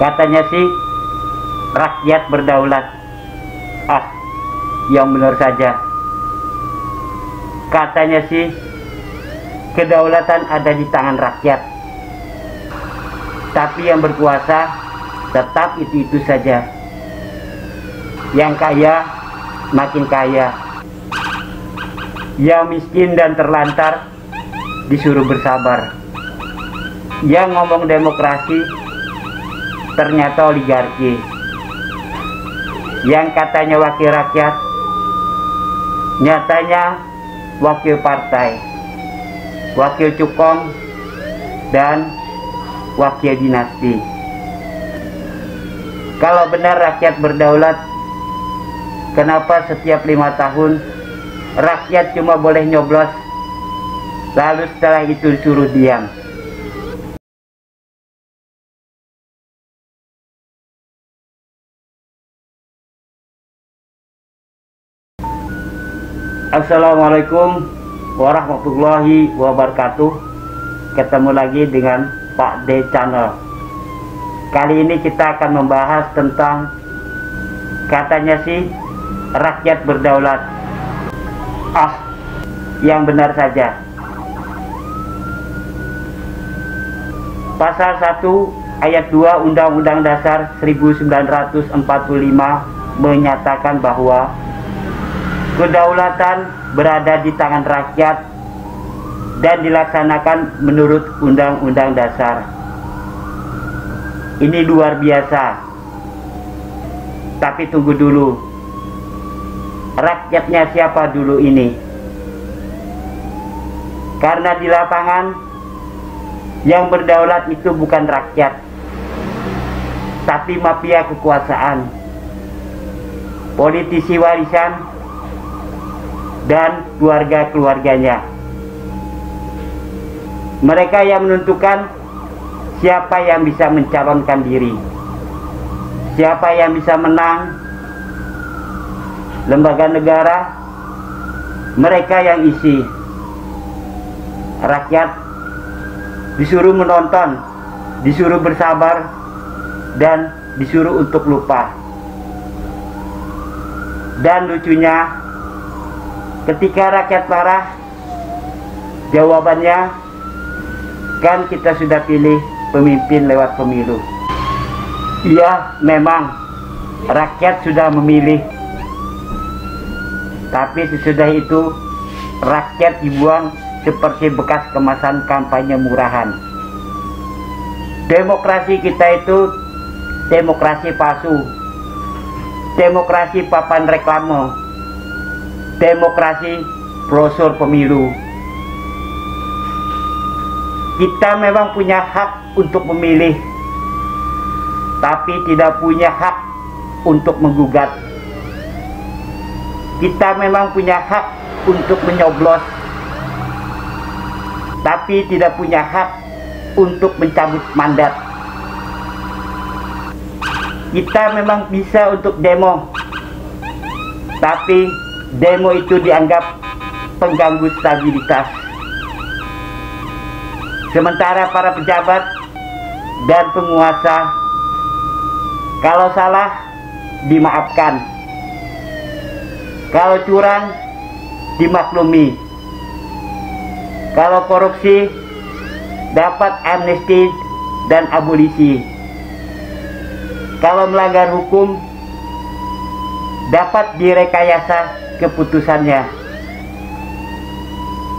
Katanya sih rakyat berdaulat. Yang benar saja. Katanya sih kedaulatan ada di tangan rakyat. Tapi yang berkuasa tetap itu-itu saja. Yang kaya makin kaya. Yang miskin dan terlantar disuruh bersabar. Yang ngomong demokrasi ternyata oligarki. Yang katanya wakil rakyat nyatanya wakil partai, wakil cukong, dan wakil dinasti. Kalau benar rakyat berdaulat, kenapa setiap 5 tahun rakyat cuma boleh nyoblos, lalu setelah itu disuruh diam? Assalamualaikum warahmatullahi wabarakatuh. Ketemu lagi dengan Pak D Channel. Kali ini kita akan membahas tentang katanya sih rakyat berdaulat. Yang benar saja. Pasal 1 ayat 2 Undang-Undang Dasar 1945 menyatakan bahwa kedaulatan berada di tangan rakyat dan dilaksanakan menurut Undang-Undang Dasar. Ini luar biasa. Tapi tunggu dulu. Rakyatnya siapa dulu ini? Karena di lapangan yang berdaulat itu bukan rakyat, tapi mafia kekuasaan, politisi warisan, dan keluarga-keluarganya. Mereka yang menentukan siapa yang bisa mencalonkan diri, siapa yang bisa menang. Lembaga negara mereka yang isi. Rakyat disuruh menonton, disuruh bersabar, dan disuruh untuk lupa. Dan lucunya, ketika rakyat marah, jawabannya kan kita sudah pilih pemimpin lewat pemilu. Iya, memang rakyat sudah memilih. Tapi sesudah itu rakyat dibuang seperti bekas kemasan kampanye murahan. Demokrasi kita itu demokrasi palsu, demokrasi papan reklame, demokrasi brosur pemilu. Kita memang punya hak untuk memilih, tapi tidak punya hak untuk menggugat. Kita memang punya hak untuk menyoblos, tapi tidak punya hak untuk mencabut mandat. Kita memang bisa untuk demo, tapi demo itu dianggap pengganggu stabilitas. Sementara para pejabat dan penguasa, kalau salah dimaafkan, kalau curang dimaklumi, kalau korupsi dapat amnesti dan abolisi, kalau melanggar hukum dapat direkayasa keputusannya.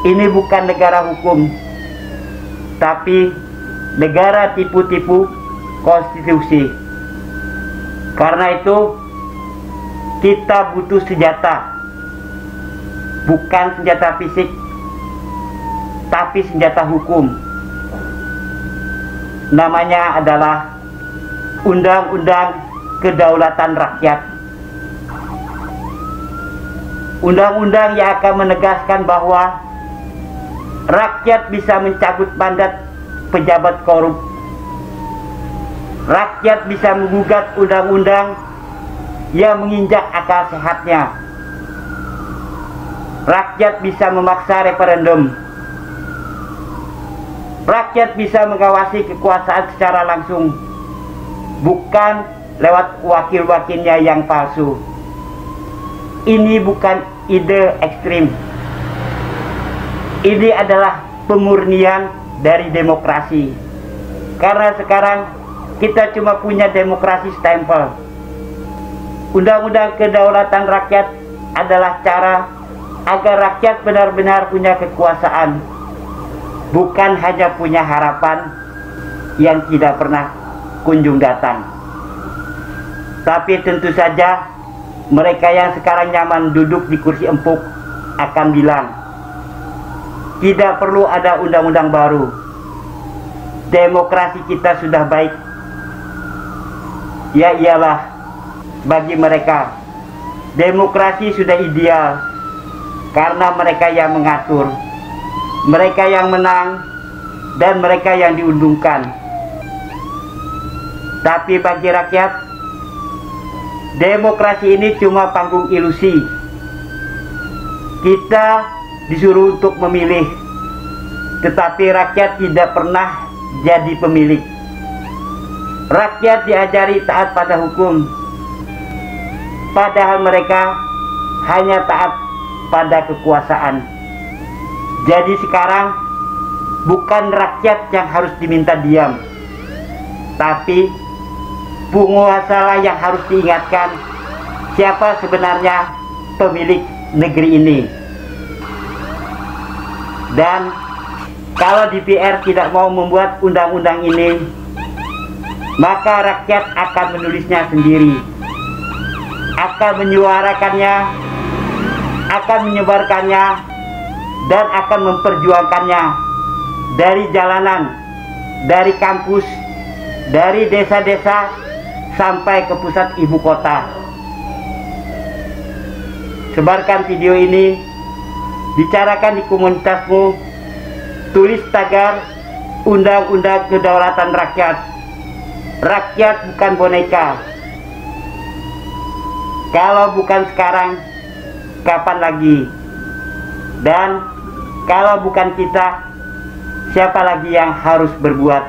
Ini bukan negara hukum, tapi negara tipu-tipu konstitusi. Karena itu kita butuh senjata, bukan senjata fisik, tapi senjata hukum. Namanya adalah Undang-Undang Kedaulatan Rakyat. Undang-undang yang akan menegaskan bahwa rakyat bisa mencabut mandat pejabat korup. Rakyat bisa menggugat undang-undang yang menginjak akal sehatnya. Rakyat bisa memaksa referendum. Rakyat bisa mengawasi kekuasaan secara langsung. bukan lewat wakil-wakilnya yang palsu. Ini bukan ide ekstrim. Ini adalah pemurnian dari demokrasi. Karena sekarang kita cuma punya demokrasi stempel. Undang-undang kedaulatan rakyat adalah cara agar rakyat benar-benar punya kekuasaan, bukan hanya punya harapan yang tidak pernah kunjung datang. Tapi tentu saja mereka yang sekarang nyaman duduk di kursi empuk akan bilang, tidak perlu ada undang-undang baru. Demokrasi kita sudah baik. Ya iyalah, bagi mereka demokrasi sudah ideal karena mereka yang mengatur, mereka yang menang, dan mereka yang diuntungkan. Tapi bagi rakyat, demokrasi ini cuma panggung ilusi. Kita disuruh untuk memilih, tetapi rakyat tidak pernah jadi pemilik. Rakyat diajari taat pada hukum, padahal mereka hanya taat pada kekuasaan. Jadi sekarang bukan rakyat yang harus diminta diam, tapi penguasa yang harus diingatkan siapa sebenarnya pemilik negeri ini. Dan kalau DPR tidak mau membuat undang-undang ini, maka rakyat akan menulisnya sendiri, akan menyuarakannya, akan menyebarkannya, dan akan memperjuangkannya dari jalanan, dari kampus, dari desa-desa, sampai ke pusat ibu kota. Sebarkan video ini, bicarakan di komunitasmu, tulis tagar Undang-Undang Kedaulatan Rakyat. Rakyat bukan boneka. Kalau bukan sekarang, kapan lagi? Dan kalau bukan kita, siapa lagi yang harus berbuat?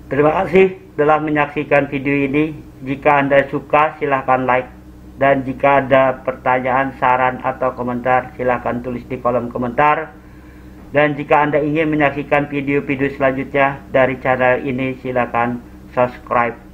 Terima kasih telah menyaksikan video ini. Jika Anda suka, silahkan like. Dan jika ada pertanyaan, saran, atau komentar, silahkan tulis di kolom komentar. Dan jika Anda ingin menyaksikan video-video selanjutnya dari channel ini, silakan subscribe.